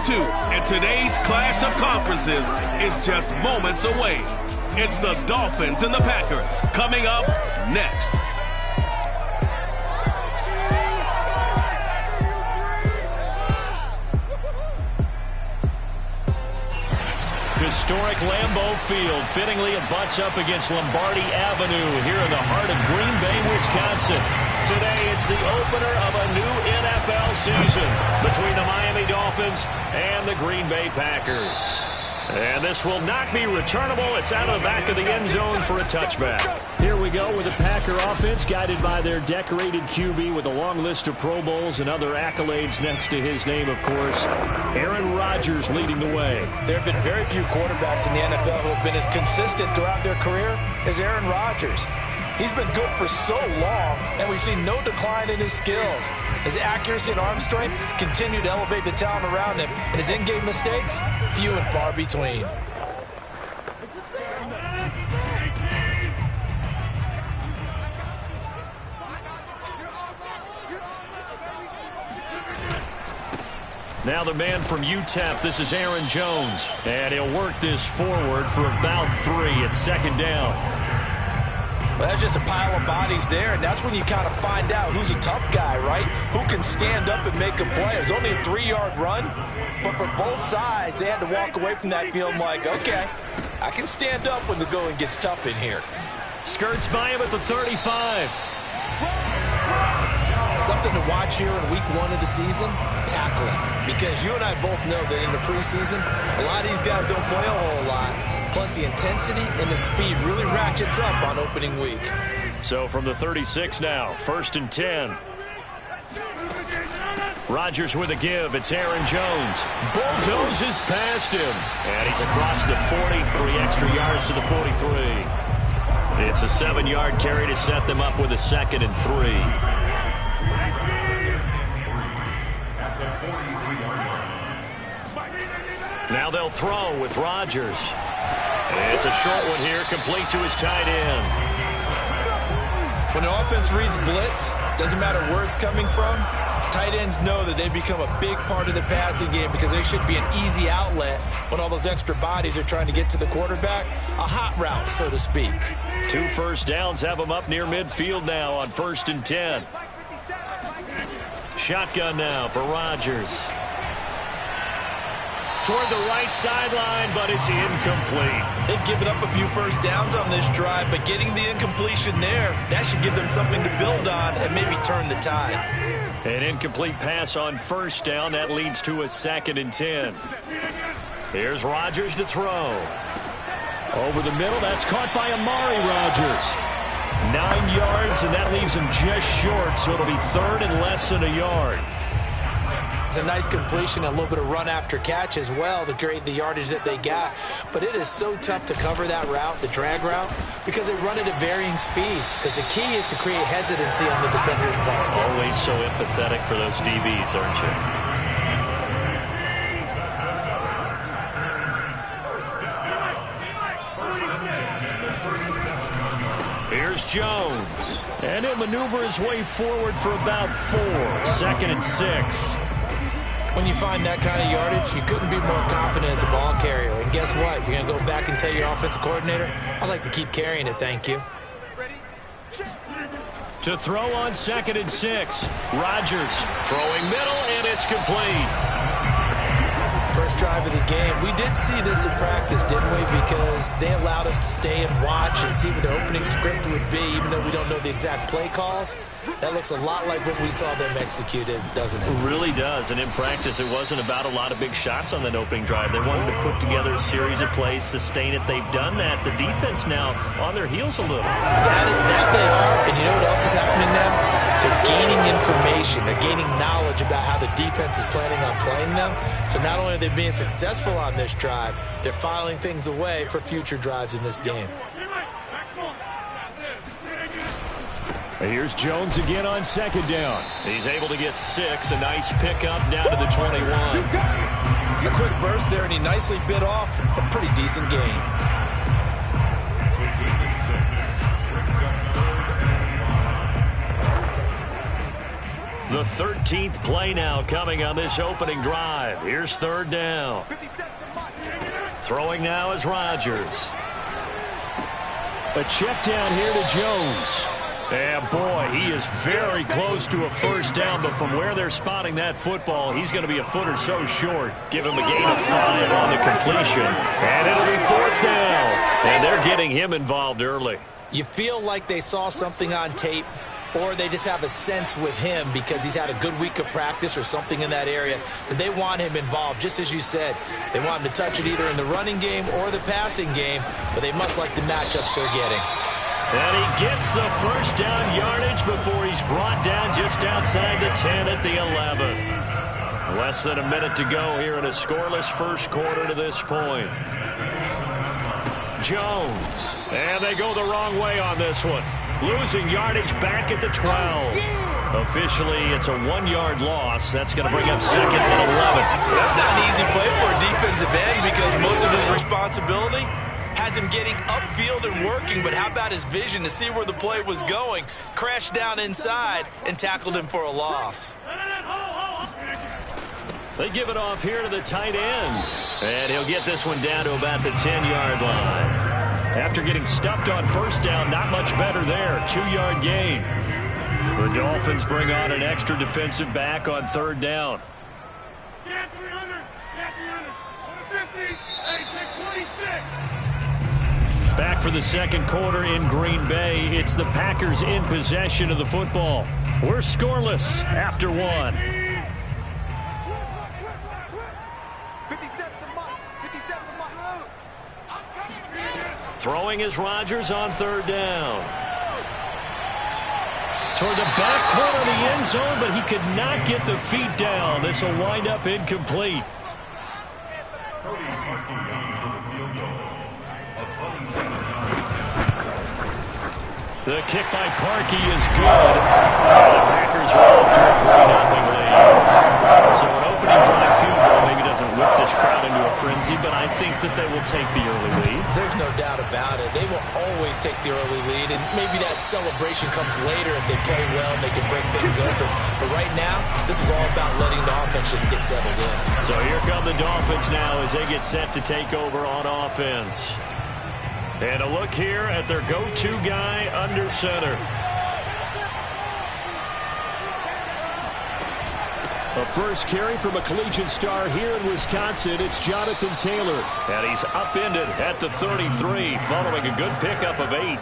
2, and today's clash of conferences is just moments away. It's the Dolphins and the Packers coming up next. Historic Lambeau Field fittingly it butts up against Lombardi Avenue here in the heart of Green Bay, Wisconsin. Today it's the opener of a new NFL season between the Miami Dolphins and the Green Bay Packers. And this will not be returnable. It's out of the back of the end zone for a touchback. Here we go with the Packer offense guided by their decorated QB with a long list of Pro Bowls and other accolades next to his name, of course. Aaron Rodgers leading the way. There have been very few quarterbacks in the NFL who have been as consistent throughout their career as Aaron Rodgers. He's been good for so long, and we've seen no decline in his skills. His accuracy and arm strength continue to elevate the talent around him, and his in-game mistakes, few and far between. Now the man from UTEP, this is Aaron Jones, and he'll work this forward for about 3 at second down. Well, that's just a pile of bodies there, and that's when you kind of find out who's a tough guy, right? Who can stand up and make a play. It was only a 3-yard run, but for both sides, they had to walk away from that feeling like, okay, I can stand up when the going gets tough in here. Skirts by him at the 35. Something to watch here in week 1 of the season, tackling. Because you and I both know that in the preseason, a lot of these guys don't play a whole lot. Plus, the intensity and the speed really ratchets up on opening week. So from the 36 now, 1st and 10. Rodgers with a give. It's Aaron Jones. Bulldozes past him. And he's across the 40, 3 extra yards to the 43. It's a 7-yard carry to set them up with a 2nd and 3. Now they'll throw with Rodgers. It's a short one here, complete to his tight end. When the offense reads blitz, doesn't matter where it's coming from, tight ends know that they become a big part of the passing game because they should be an easy outlet when all those extra bodies are trying to get to the quarterback. A hot route, so to speak. 2 first downs have them up near midfield now on 1st and 10. Shotgun now for Rodgers. Toward the right sideline, but it's incomplete. They've given up a few first downs on this drive, but getting the incompletion there, that should give them something to build on and maybe turn the tide. An incomplete pass on 1st down. That leads to a 2nd and 10. Here's Rodgers to throw. Over the middle, that's caught by Amari Rodgers. 9 yards, and that leaves him just short, so it'll be 3rd and less than a yard. It's a nice completion, a little bit of run after catch as well to create the yardage that they got. But it is so tough to cover that route, the drag route, because they run it at varying speeds. Because the key is to create hesitancy on the defender's part. Always so empathetic for those DBs, aren't you? Here's Jones. And he'll maneuver his way forward for about 4. 2nd and 6. When you find that kind of yardage, you couldn't be more confident as a ball carrier. And guess what? You're going to go back and tell your offensive coordinator, I'd like to keep carrying it, thank you. To throw on 2nd and 6. Rodgers throwing middle, and it's complete. First drive of the game. We did see this in practice, didn't we? Because they allowed us to stay and watch and see what the opening script would be, even though we don't know the exact play calls. That looks a lot like what we saw them execute, doesn't it? It really does. And in practice, it wasn't about a lot of big shots on that opening drive. They wanted to put together a series of plays, sustain it. They've done that. The defense now on their heels a little. That they are. And you know what else is happening now? They're gaining information. They're gaining knowledge about how the defense is planning on playing them. So not only are they being successful on this drive, they're filing things away for future drives in this game. Here's Jones again on 2nd down. He's able to get 6. A nice pickup down to the 21. A quick burst there, and he nicely bit off a pretty decent gain. The 13th play now coming on this opening drive. Here's third down. Throwing now is Rodgers. A check down here to Jones. And boy, he is very close to a first down, but from where they're spotting that football, he's going to be a foot or so short. Give him a gain of 5 on the completion. And it'll be fourth down. And they're getting him involved early. You feel like they saw something on tape, or they just have a sense with him because he's had a good week of practice or something in that area that they want him involved. Just as you said, they want him to touch it either in the running game or the passing game, but they must like the matchups they're getting. And he gets the first down yardage before he's brought down just outside the 10 at the 11. Less than a minute to go here in a scoreless first quarter to this point. Jones. And they go the wrong way on this one. Losing yardage back at the 12. Officially, it's a 1-yard loss. That's going to bring up second and 11. That's not an easy play for a defensive end because most of his responsibility has him getting upfield and working, but how about his vision to see where the play was going, crashed down inside, and tackled him for a loss. They give it off here to the tight end, and he'll get this one down to about the 10-yard line. After getting stuffed on first down, not much better there. 2-yard gain. The Dolphins bring on an extra defensive back on third down. Back for the second quarter in Green Bay. It's the Packers in possession of the football. We're scoreless after one. Throwing is Rodgers on third down. Toward the back corner of the end zone, but he could not get the feet down. This will wind up incomplete. The kick by Parkey is good. The Packers are off to a 3-0 lead. So an opening drive field goal maybe doesn't whip this crowd into a frenzy, but I think that they will take the early lead. There's no doubt about it. They will always take the early lead, and maybe that celebration comes later if they play well and they can break things open. But right now, this is all about letting the offense just get settled in. So here come the Dolphins now as they get set to take over on offense. And a look here at their go-to guy under center. A first carry from a collegiate star here in Wisconsin. It's Jonathan Taylor. And he's upended at the 33 following a good pickup of 8.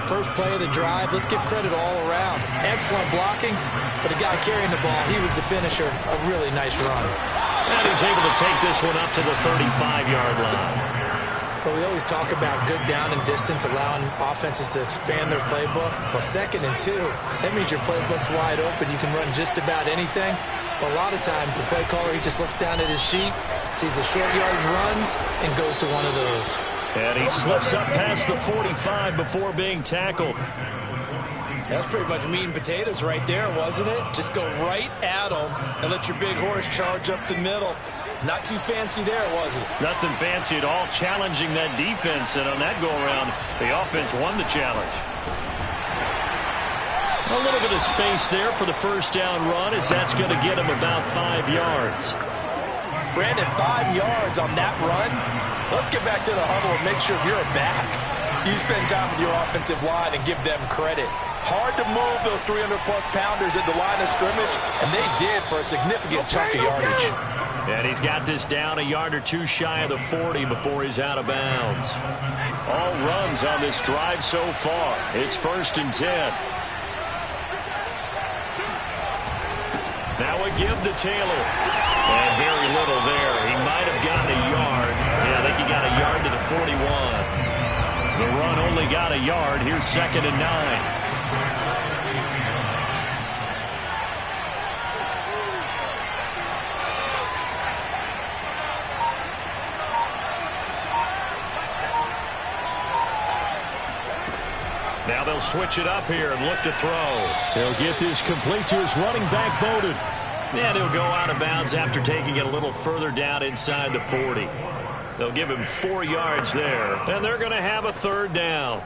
First play of the drive. Let's give credit all around. Excellent blocking, but the guy carrying the ball, he was the finisher. A really nice run. And he's able to take this one up to the 35-yard line. But we always talk about good down and distance, allowing offenses to expand their playbook. Well, 2nd and 2, that means your playbook's wide open. You can run just about anything. But a lot of times, the play caller, he just looks down at his sheet, sees the short yardage runs, and goes to one of those. And he slips up past the 45 before being tackled. That's pretty much meat and potatoes right there, wasn't it? Just go right at them and let your big horse charge up the middle. Not too fancy there, was it? Nothing fancy at all, challenging that defense. And on that go-around, the offense won the challenge. A little bit of space there for the first down run, as that's going to get him about 5 yards. Brandon, 5 yards on that run. Let's get back to the huddle and make sure you're back. You spend time with your offensive line and give them credit. Hard to move those 300-plus pounders at the line of scrimmage, and they did for a significant chunk of yardage. And he's got this down a yard or two shy of the 40 before he's out of bounds. All runs on this drive so far. It's 1st and 10. Now a give to Taylor. And very little there. He might have gotten a yard. Yeah, I think he got a yard to the 41. The run only got a yard. Here's 2nd and 9. Now they'll switch it up here and look to throw. He'll get this complete to his running back, Bowden. And he'll go out of bounds after taking it a little further down inside the 40. They'll give him 4 yards there, and they're going to have a 3rd down.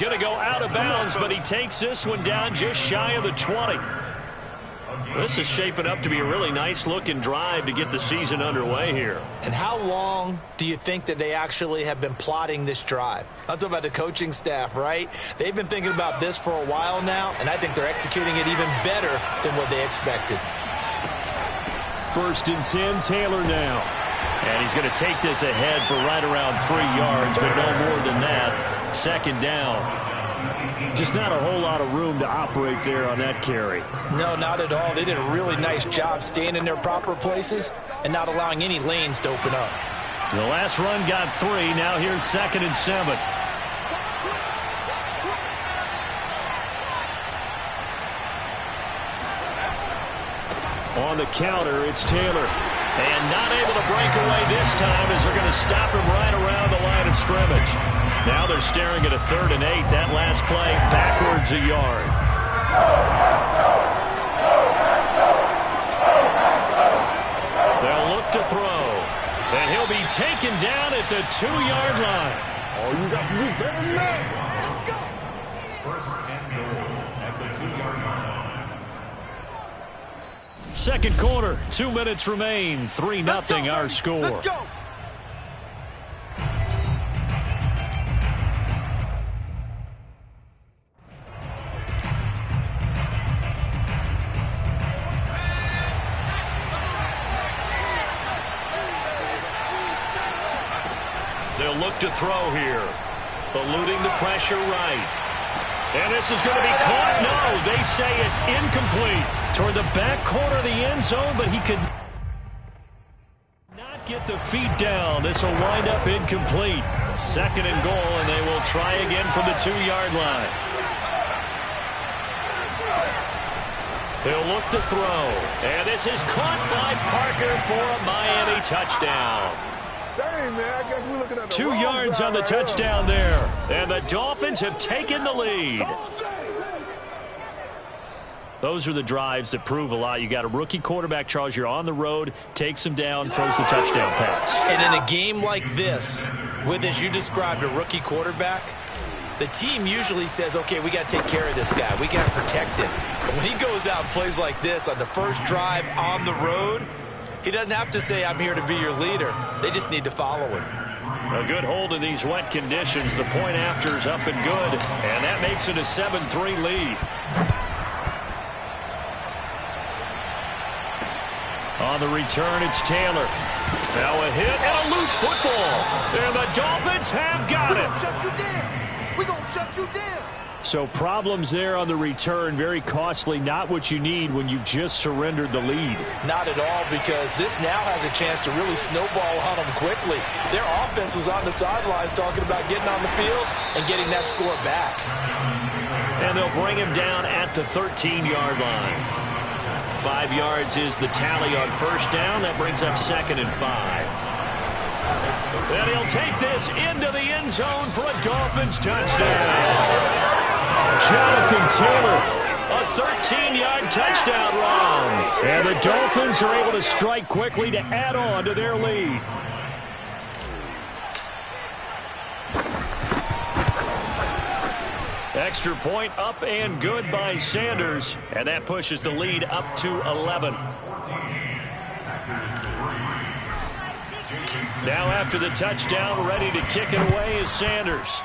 going to go out of bounds, but he takes this one down just shy of the 20. This is shaping up to be a really nice-looking drive to get the season underway here. And how long do you think that they actually have been plotting this drive? I'm talking about the coaching staff, right? They've been thinking about this for a while now, and I think they're executing it even better than what they expected. 1st and 10, Taylor now. And he's going to take this ahead for right around 3 yards, but no more than that. 2nd down. Just not a whole lot of room to operate there on that carry. No, not at all. They did a really nice job staying in their proper places and not allowing any lanes to open up. The last run got 3. Now here's 2nd and 7. On the counter, it's Taylor. And not able to break away this time as they're going to stop him right around the line of scrimmage. Now they're staring at a 3rd and 8. That last play backwards a yard. They'll look to throw. And he'll be taken down at the 2-yard line. All you got to do is let's go. 1st and goal at the 2-yard line. 2nd quarter, 2 minutes remain. 3-0 our score. Let's go. They'll look to throw here. Eluding the pressure right. And this is going to be caught. No, they say it's incomplete. Toward the back corner of the end zone, but he could not get the feet down. This will wind up incomplete. 2nd and goal, and they will try again from the 2-yard line. He'll look to throw. And this is caught by Parker for a Miami touchdown. Dang, man, I guess we're looking at the 2 yards on the touchdown there. And the Dolphins have taken the lead. Those are the drives that prove a lot. You got a rookie quarterback, Charles. You're on the road, takes him down, throws the touchdown pass. And in a game like this, with, as you described, a rookie quarterback, the team usually says, okay, we got to take care of this guy. We got to protect him. But when he goes out and plays like this on the first drive on the road, he doesn't have to say, I'm here to be your leader. They just need to follow him. A good hold in these wet conditions. The point after is up and good, and that makes it a 7-3 lead. On the return, it's Taylor. Now a hit and a loose football. And the Dolphins have got it. We're going to shut you down. So problems there on the return. Very costly. Not what you need when you've just surrendered the lead. Not at all, because this now has a chance to really snowball on them quickly. Their offense was on the sidelines talking about getting on the field and getting that score back. And they'll bring him down at the 13-yard line. 5 yards is the tally on 1st down. That brings up 2nd and 5. And he'll take this into the end zone for a Dolphins touchdown. Jonathan Taylor, a 13-yard touchdown run. And the Dolphins are able to strike quickly to add on to their lead. Extra point up and good by Sanders. And that pushes the lead up to 11. Now after the touchdown, ready to kick it away is Sanders.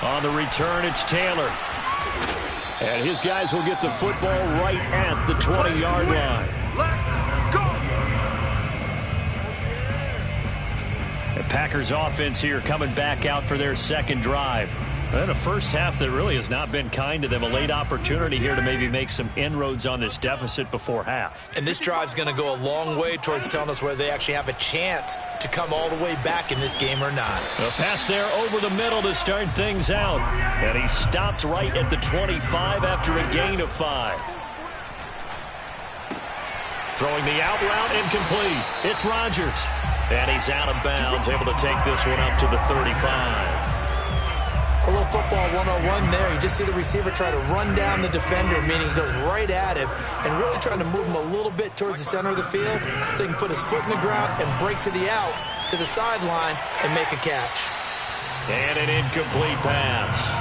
On the return, it's Taylor. And his guys will get the football right at the 20-yard line. Let's go. The Packers offense here coming back out for their 2nd drive. And a first half that really has not been kind to them. A late opportunity here to maybe make some inroads on this deficit before half. And this drive's going to go a long way towards telling us whether they actually have a chance to come all the way back in this game or not. A pass there over the middle to start things out. And he stopped right at the 25 after a gain of 5. Throwing the out route incomplete. It's Rodgers. And he's out of bounds, able to take this one up to the 35. A little football 101 there. You just see the receiver try to run down the defender, meaning he goes right at him and really trying to move him a little bit towards the center of the field so he can put his foot in the ground and break to the out, to the sideline, and make a catch. And an incomplete pass.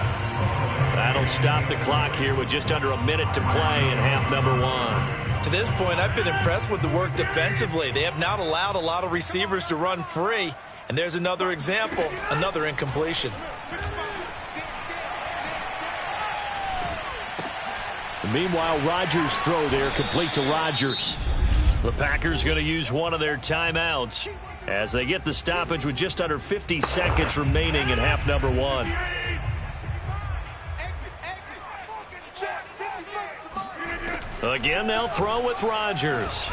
That'll stop the clock here with just under a minute to play in half number 1. To this point, I've been impressed with the work defensively. They have not allowed a lot of receivers to run free. And there's another example, another incompletion. Meanwhile, Rodgers' throw there complete to Rodgers. The Packers going to use one of their timeouts as they get the stoppage with just under 50 seconds remaining in half number 1. Again, they'll throw with Rodgers.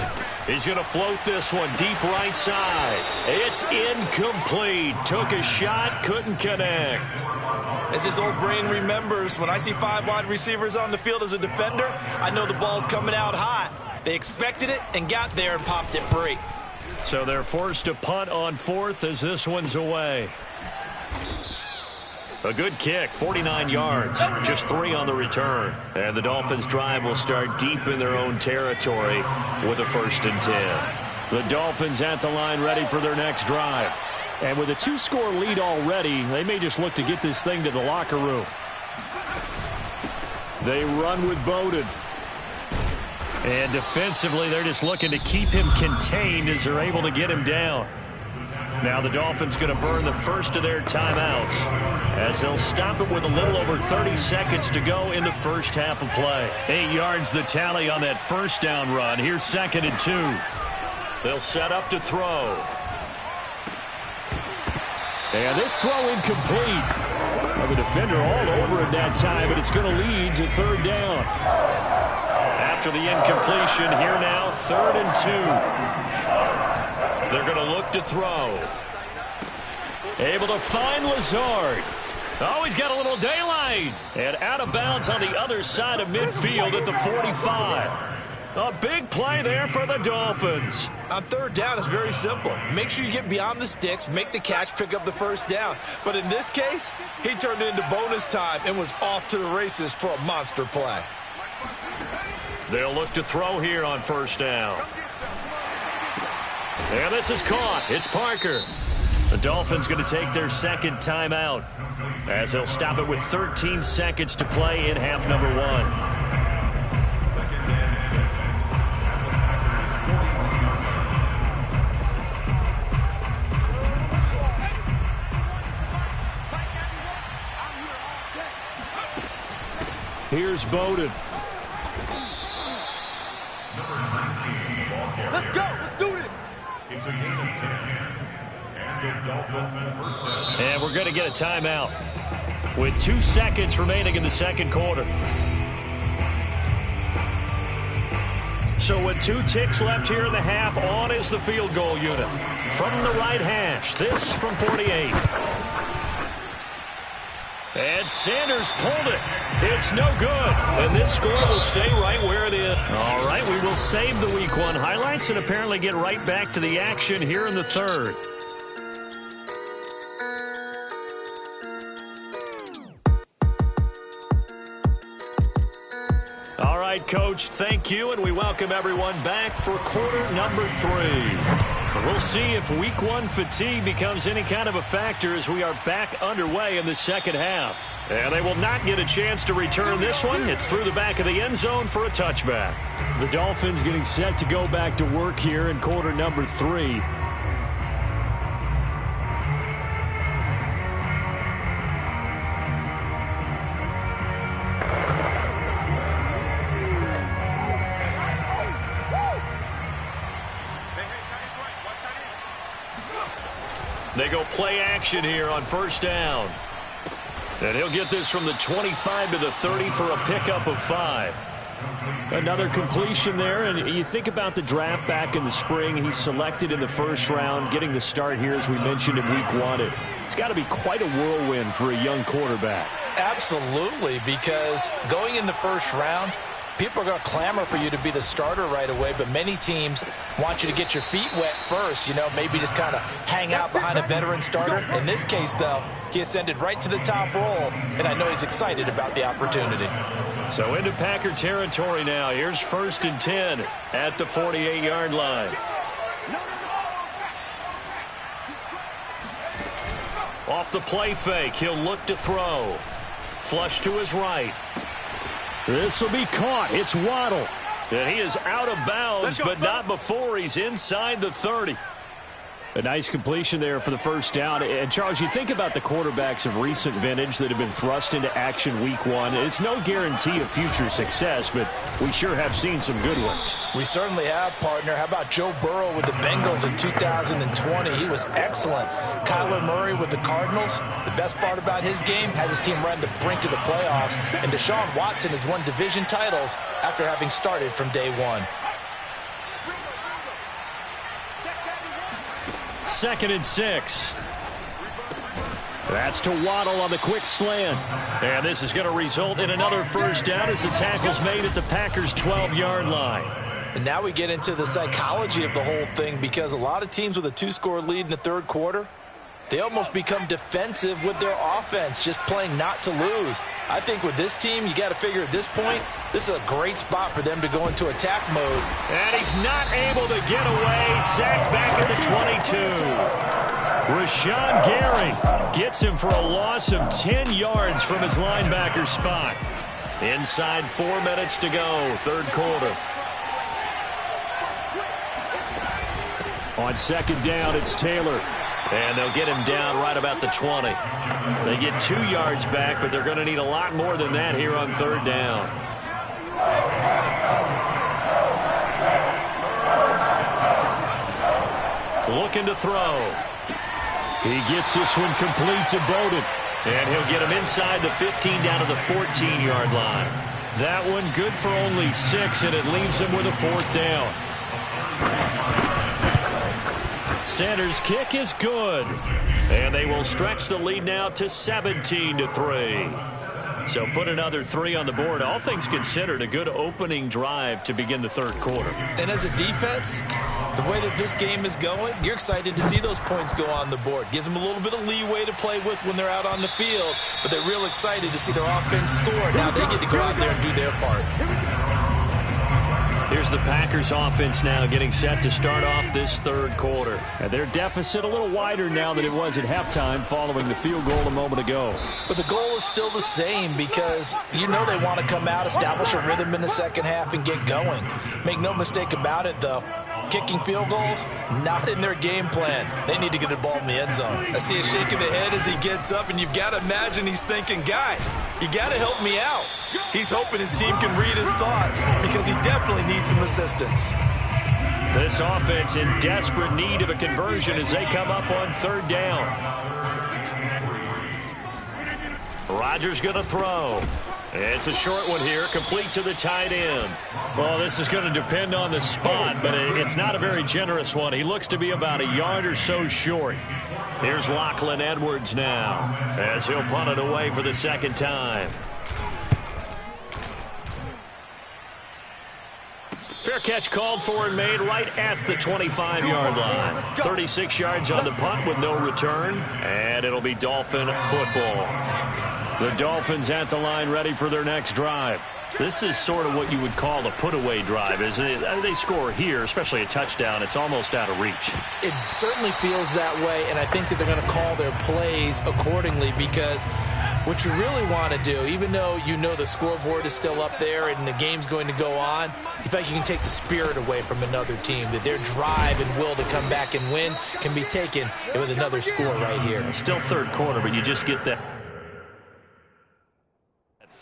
He's going to float this one deep right side. It's incomplete. Took a shot, couldn't connect. As his old brain remembers, when I see 5 wide receivers on the field as a defender, I know the ball's coming out hot. They expected it and got there and popped it free. So they're forced to punt on 4th as this one's away. A good kick, 49 yards, just 3 on the return. And the Dolphins' drive will start deep in their own territory with a 1st and 10. The Dolphins at the line ready for their next drive. And with a 2-score lead already, they may just look to get this thing to the locker room. They run with Bowden. And defensively, they're just looking to keep him contained as they're able to get him down. Now the Dolphins going to burn the first of their timeouts as they'll stop it with a little over 30 seconds to go in the first half of play. 8 yards the tally on that first down run. Here's 2nd and 2. They'll set up to throw. And this throw incomplete. Well, the defender all over it that time, but it's going to lead to 3rd down. After the incompletion, here now, 3rd and 2. They're going to look to throw. Able to find Lazard. Oh, he's got a little daylight. And out of bounds on the other side of midfield at the 45. A big play there for the Dolphins. On 3rd down, it's very simple. Make sure you get beyond the sticks, make the catch, pick up the 1st down. But in this case, he turned it into bonus time and was off to the races for a monster play. They'll look to throw here on 1st down. And this is caught. It's Parker. The Dolphins going to take their 2nd timeout as they'll stop it with 13 seconds to play in half number 1. 2nd and 6. Here's Bowden. Let's go. Let's do this. It's a game of 10. And the Dolphins first down. And we're going to get a timeout with 2 seconds remaining in the 2nd quarter. So with 2 ticks left here in the half, on is the field goal unit. From the right hash, this from 48. And Sanders pulled it. It's no good. And this score will stay right where it is. All right, we will save the Week 1 highlights and apparently get right back to the action here in the 3rd. All right, Coach, thank you, and we welcome everyone back for quarter number 3. We'll see if Week 1 fatigue becomes any kind of a factor as we are back underway in the 2nd half. And they will not get a chance to return this one. It's through the back of the end zone for a touchback. The Dolphins getting set to go back to work here in quarter number 3. They go play action here on 1st down. And he'll get this from the 25 to the 30 for a pickup of 5. Another completion there, and you think about the draft back in the spring. He's selected in the 1st round, getting the start here, as we mentioned, in Week 1. It's got to be quite a whirlwind for a young quarterback. Absolutely, because going in the 1st round, people are going to clamor for you to be the starter right away, but many teams want you to get your feet wet first, maybe just kind of hang out behind a veteran starter. In this case, though, he ascended right to the top roll, and I know he's excited about the opportunity. So into Packer territory now. Here's 1st and 10 at the 48-yard line. Off the play fake, he'll look to throw. Flush to his right. This will be caught. It's Waddle. And he is out of bounds, but not before he's inside the 30. A nice completion there for the first down. And, Charles, you think about the quarterbacks of recent vintage that have been thrust into action week one. It's no guarantee of future success, but we sure have seen some good ones. We certainly have, partner. How about Joe Burrow with the Bengals in 2020? He was excellent. Kyler Murray with the Cardinals. The best part about his game has his team right on the brink of the playoffs. And Deshaun Watson has won division titles after having started from day one. 2nd and 6. That's to Waddle on the quick slant. And this is going to result in another first down as the tackle's made at the Packers' 12-yard line. And now we get into the psychology of the whole thing, because a lot of teams with a 2-score lead in the third quarter, they almost become defensive with their offense, just playing not to lose. I think with this team, you got to figure at this point, this is a great spot for them to go into attack mode. And he's not able to get away. Sacked back at the 22. Rashawn Gary gets him for a loss of 10 yards from his linebacker spot. Inside 4 minutes to go, third quarter. On second down, it's Taylor. And they'll get him down right about the 20. They get 2 yards back, but they're going to need a lot more than that here on third down. Looking to throw. He gets this one complete to Bowden. And he'll get him inside the 15 down to the 14-yard line. That one good for only 6, and it leaves him with a 4th down. Sanders' kick is good. And they will stretch the lead now to 17-3. So put another 3 on the board. All things considered, a good opening drive to begin the third quarter. And as a defense, the way that this game is going, you're excited to see those points go on the board. Gives them a little bit of leeway to play with when they're out on the field, but they're real excited to see their offense score. Now they get to go out there and do their part. Here's the Packers offense now getting set to start off this third quarter. And their deficit a little wider now than it was at halftime following the field goal a moment ago. But the goal is still the same, because you know they want to come out, establish a rhythm in the second half, and get going. Make no mistake about it, though. Kicking field goals, not in their game plan. They need to get the ball in the end zone. I see a shake of the head as he gets up, and you've got to imagine he's thinking, guys, you got to help me out. He's hoping his team can read his thoughts, because he definitely needs some assistance. This offense in desperate need of a conversion as they come up on third down. Rodgers going to throw. It's a short one here, complete to the tight end. Well, this is going to depend on the spot, but it's not a very generous one. He looks to be about a yard or so short. Here's Lachlan Edwards now, as he'll punt it away for the second time. Fair catch called for and made right at the 25-yard line. 36 yards on the punt with no return, and it'll be Dolphin football. The Dolphins at the line ready for their next drive. This is sort of what you would call a put-away drive, isn't it? They score here, especially a touchdown. It's almost out of reach. It certainly feels that way, and I think that they're going to call their plays accordingly, because what you really want to do, even though you know the scoreboard is still up there and the game's going to go on, you think you can take the spirit away from another team, that their drive and will to come back and win can be taken with another score right here. Still third quarter, but you just get that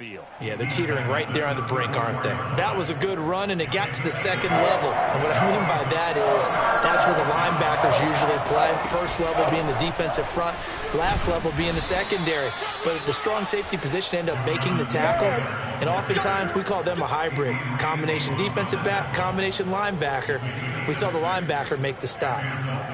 feel. Yeah, they're teetering right there on the brink, aren't they? That was a good run, and it got to the second level. And what I mean by that is that's where the linebackers usually play. First level being the defensive front, last level being the secondary. But the strong safety position ended up making the tackle, and oftentimes we call them a hybrid. Combination defensive back, combination linebacker. We saw the linebacker make the stop.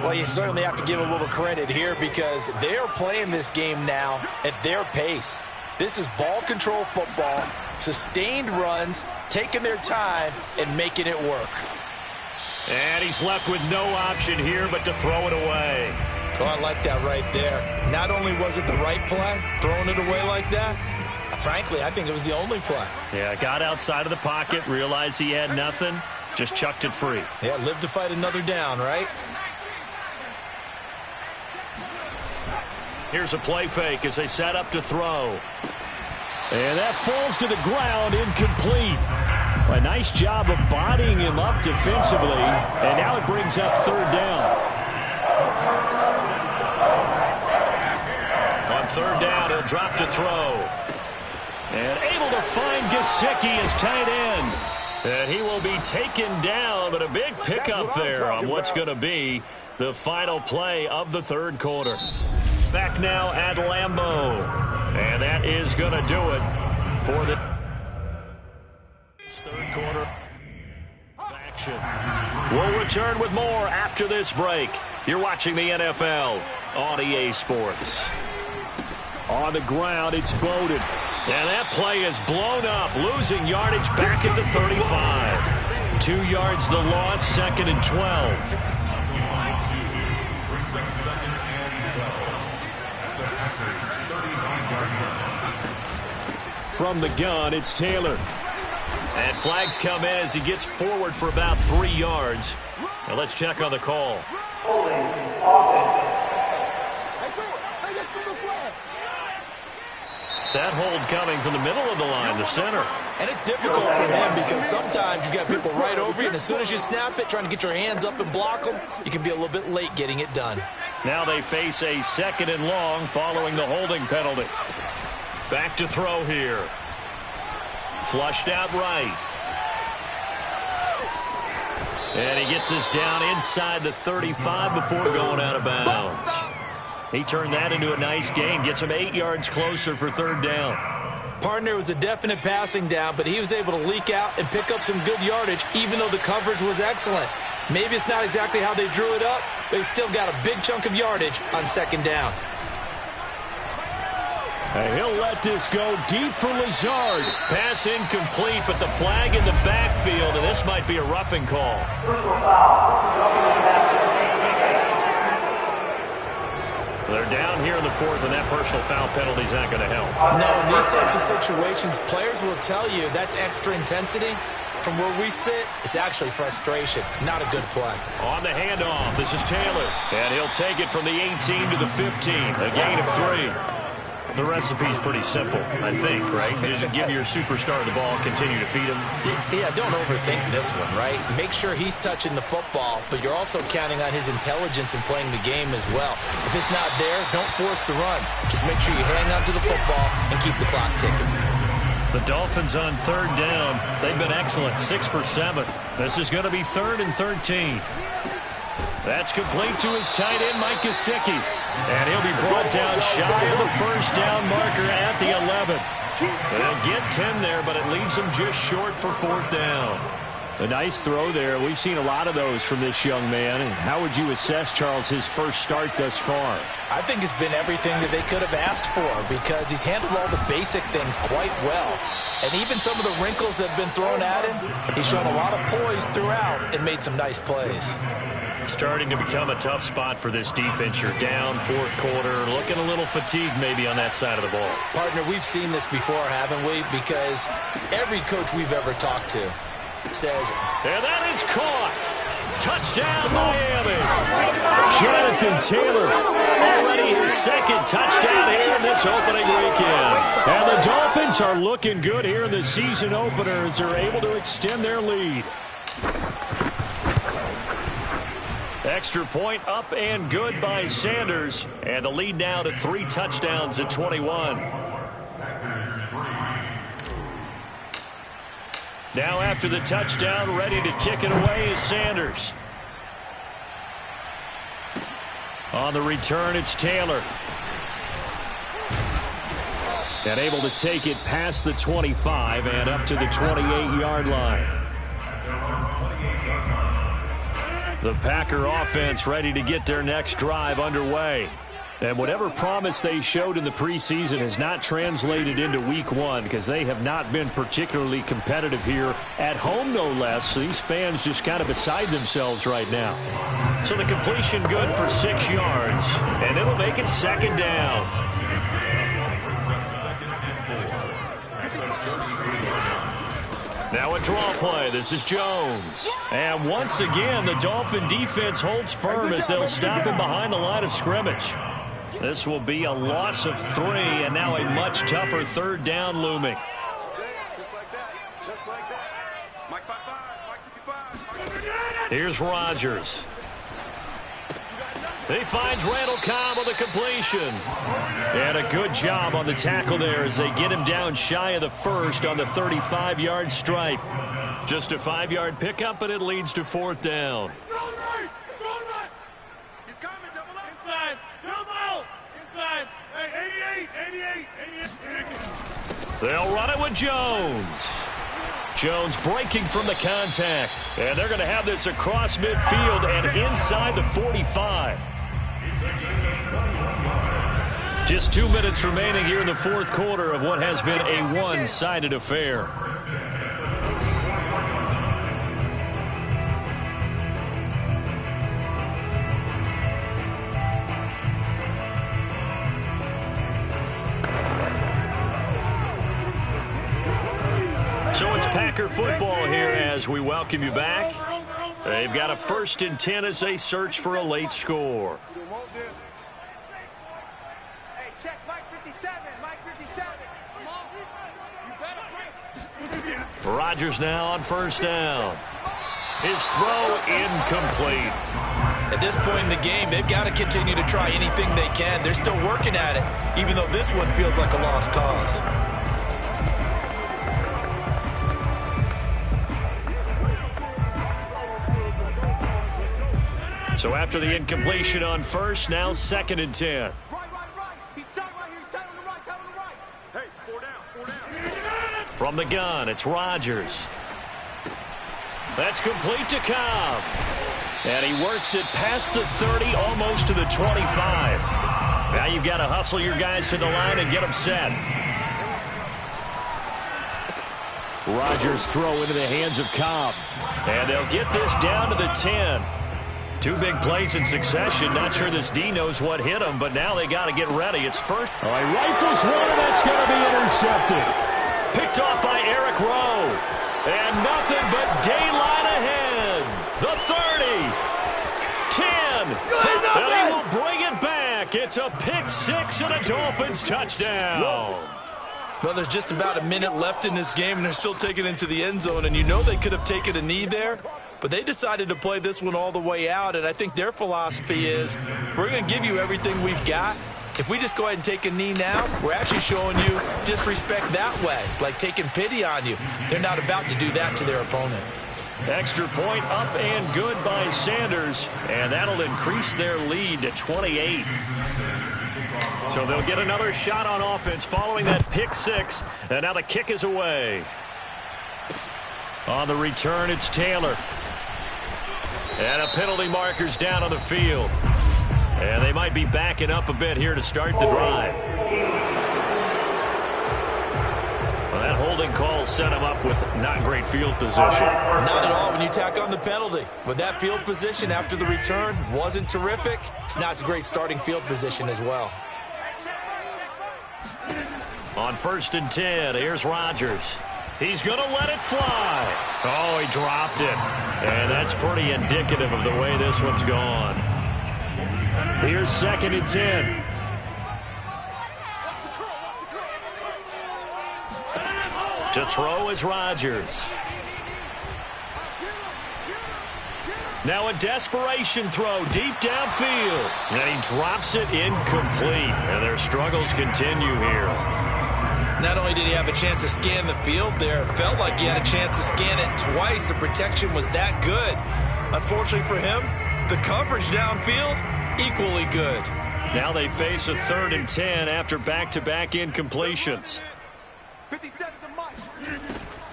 Well, you certainly have to give a little credit here, because they're playing this game now at their pace. This is ball control football, sustained runs, taking their time, and making it work. And he's left with no option here but to throw it away. Oh, I like that right there. Not only was it the right play, throwing it away like that, frankly, I think it was the only play. Yeah, got outside of the pocket, realized he had nothing, just chucked it free. Yeah, live to fight another down, right? Here's a play fake as they set up to throw. And that falls to the ground, incomplete. A nice job of bodying him up defensively, and now it brings up third down. On third down, he'll drop to throw. And able to find Gesicki as tight end. And he will be taken down, but a big pickup there on what's going to be the final play of the third quarter. Back now at Lambeau. And that is going to do it for the third quarter action. We'll return with more after this break. You're watching the NFL on EA Sports. On the ground, it's Bowden. And that play is blown up, losing yardage back at the 35. 2 yards the loss, 2nd and 12. From the gun, it's Taylor. And flags come in as he gets forward for about 3 yards. Now let's check on the call. That hold coming from the middle of the line, the center. And it's difficult for him because sometimes you got people right over you, and as soon as you snap it, trying to get your hands up and block them, you can be a little bit late getting it done. Now they face a 2nd and long following the holding penalty. Back to throw here. Flushed out right. And he gets this down inside the 35 before going out of bounds. He turned that into a nice gain. Gets him 8 yards closer for third down. Partner was a definite passing down, but he was able to leak out and pick up some good yardage, even though the coverage was excellent. Maybe it's not exactly how they drew it up, but he still got a big chunk of yardage on 2nd down. And he'll let this go deep for Lazard. Pass incomplete, but the flag in the backfield, and this might be a roughing call. They're down here in the 4th, and that personal foul penalty is not going to help. No, in these types of situations, players will tell you that's extra intensity. From where we sit, it's actually frustration. Not a good play. On the handoff, this is Taylor. And he'll take it from the 18 to the 15. A gain of 3. The recipe's pretty simple, I think, right? Just give your superstar the ball, continue to feed him. Yeah, don't overthink this one, right? Make sure he's touching the football, but you're also counting on his intelligence in playing the game as well. If it's not there, don't force the run. Just make sure you hang on to the football and keep the clock ticking. The Dolphins on third down. They've been excellent, 6 for 7. This is going to be 3rd and 13. That's complete to his tight end, Mike Gesicki. And he'll be brought down shy of the first down marker at the 11. They'll get 10 there, but it leaves him just short for 4th down. A nice throw there. We've seen a lot of those from this young man. And how would you assess, Charles, his first start thus far? I think it's been everything that they could have asked for because he's handled all the basic things quite well. And even some of the wrinkles that have been thrown at him, he's shown a lot of poise throughout and made some nice plays. Starting to become a tough spot for this defense. You're down 4th quarter, looking a little fatigued maybe on that side of the ball. Partner, we've seen this before, haven't we? Because every coach we've ever talked to says, and that is caught. Touchdown, Miami. Jonathan Taylor, already his 2nd touchdown here in this opening weekend. And the Dolphins are looking good here in the season opener as they're able to extend their lead. Extra point up and good by Sanders. And the lead now to 3 touchdowns at 21. Now after the touchdown, ready to kick it away is Sanders. On the return, it's Taylor. And able to take it past the 25 and up to the 28-yard line. The Packer offense ready to get their next drive underway. And whatever promise they showed in the preseason has not translated into week 1 because they have not been particularly competitive here at home, no less. So these fans just kind of beside themselves right now. So the completion good for 6 yards, and it'll make it 2nd down. Now a draw play. This is Jones. And once again, the Dolphin defense holds firm as they'll stop him behind the line of scrimmage. This will be a loss of 3, and now a much tougher third down looming. Just like that. Just like that. Mike 55. Mike 55. Here's Rodgers. He finds Randall Cobb on the completion. And a good job on the tackle there as they get him down shy of the first on the 35-yard stripe. Just a 5-yard pickup, and it leads to 4th down. They'll run it with Jones. Jones breaking from the contact. And they're going to have this across midfield and inside the 45. Just 2 minutes remaining here in the 4th quarter of what has been a one-sided affair. So it's Packer football here as we welcome you back. They've got a 1st and 10 as they search for a late score. Hey, check Mike 57. Mike 57. Rodgers now on 1st down. His throw incomplete. At this point in the game, they've got to continue to try anything they can. They're still working at it, even though this one feels like a lost cause. So after the incompletion on 1st, now 2nd and 10. He's tight right here. He's tight on the right. Tight on the right. Hey, 4 down. From the gun, it's Rodgers. That's complete to Cobb. And he works it past the 30, almost to the 25. Now you've got to hustle your guys to the line and get them set. Rodgers throw into the hands of Cobb. And they'll get this down to the 10. 2 big plays in succession. Not sure this D knows what hit him, but now they got to get ready. It's first. All right, rifles one, and that's going to be intercepted. Picked off by Eric Rowe. And nothing but daylight ahead. The 30. 10. And he will bring it back. It's a pick 6 and a Dolphins touchdown. Well, there's just about a minute left in this game, and they're still taking it into the end zone. And you know they could have taken a knee there, but they decided to play this one all the way out. And I think their philosophy is, we're going to give you everything we've got. If we just go ahead and take a knee now, we're actually showing you disrespect that way, like taking pity on you. They're not about to do that to their opponent. Extra point up and good by Sanders, and that'll increase their lead to 28. So they'll get another shot on offense following that pick 6, and now the kick is away. On the return, it's Taylor. And a penalty marker's down on the field. And they might be backing up a bit here to start the drive. Well, that holding call set him up with not great field position. Not at all when you tack on the penalty. But that field position after the return wasn't terrific. It's not a great starting field position as well. On 1st and 10, here's Rodgers. He's going to let it fly. Oh, he dropped it. And that's pretty indicative of the way this one's gone. Here's 2nd and 10. To throw is Rodgers. Now a desperation throw deep downfield. And he drops it incomplete. And their struggles continue here. Not only did he have a chance to scan the field there, it felt like he had a chance to scan it twice. The protection was that good. Unfortunately for him, the coverage downfield, equally good. Now they face a 3rd and 10 after back-to-back incompletions. 57 to Mike.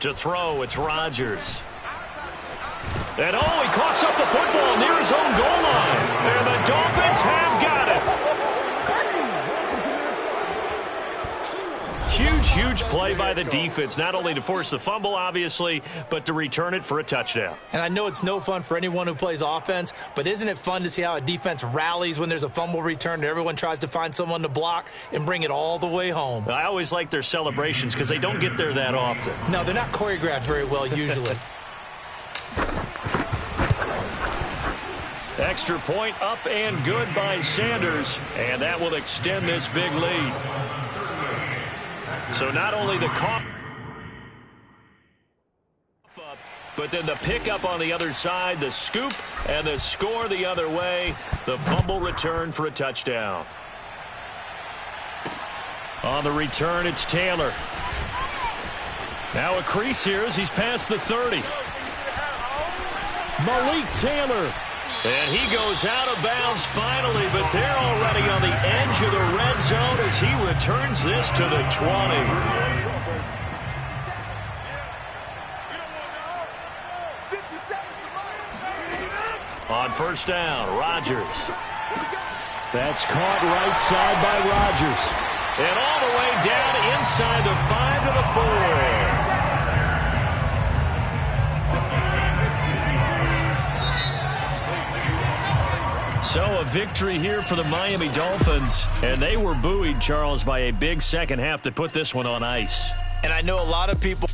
To throw, it's Rodgers. And oh, he coughs up the football near his own goal line. And the Dolphins have got it. Huge, huge play by the defense, not only to force the fumble, obviously, but to return it for a touchdown. And I know it's no fun for anyone who plays offense, but isn't it fun to see how a defense rallies when there's a fumble return and everyone tries to find someone to block and bring it all the way home? I always like their celebrations because they don't get there that often. No, they're not choreographed very well usually. extra point up and good by Sanders, and that will extend this big lead. So not only the but then the pickup on the other side, the scoop, and the score the other way. The fumble return for a touchdown. On the return, it's Taylor. Now a crease here as he's past the 30. Malik Taylor. And he goes out of bounds finally, but they're already on the edge of the red zone as he returns this to the 20. On first down, Rodgers. That's caught right side by Rodgers. And all the way down inside the 5 to the 4. So a victory here for the Miami Dolphins. And they were buoyed, Charles, by a big second half to put this one on ice. And I know a lot of people